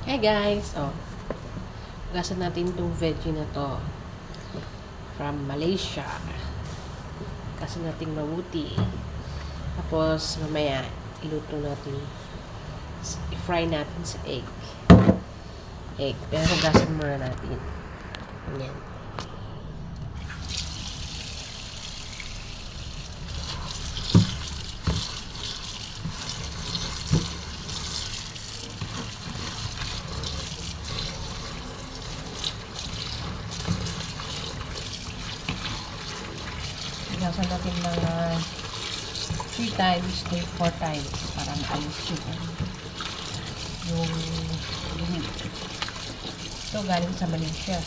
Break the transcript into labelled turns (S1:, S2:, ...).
S1: Hey guys! Gasan natin itong veggie na to from Malaysia. Gasan natin mabuti. Tapos, mamaya, iluto natin. I-fry natin sa egg. Pero hugasan muna natin. Ganyan. Hugasan natin mga 3 times to 4 times para maalis yung limit. Ito galing sa Malaysia.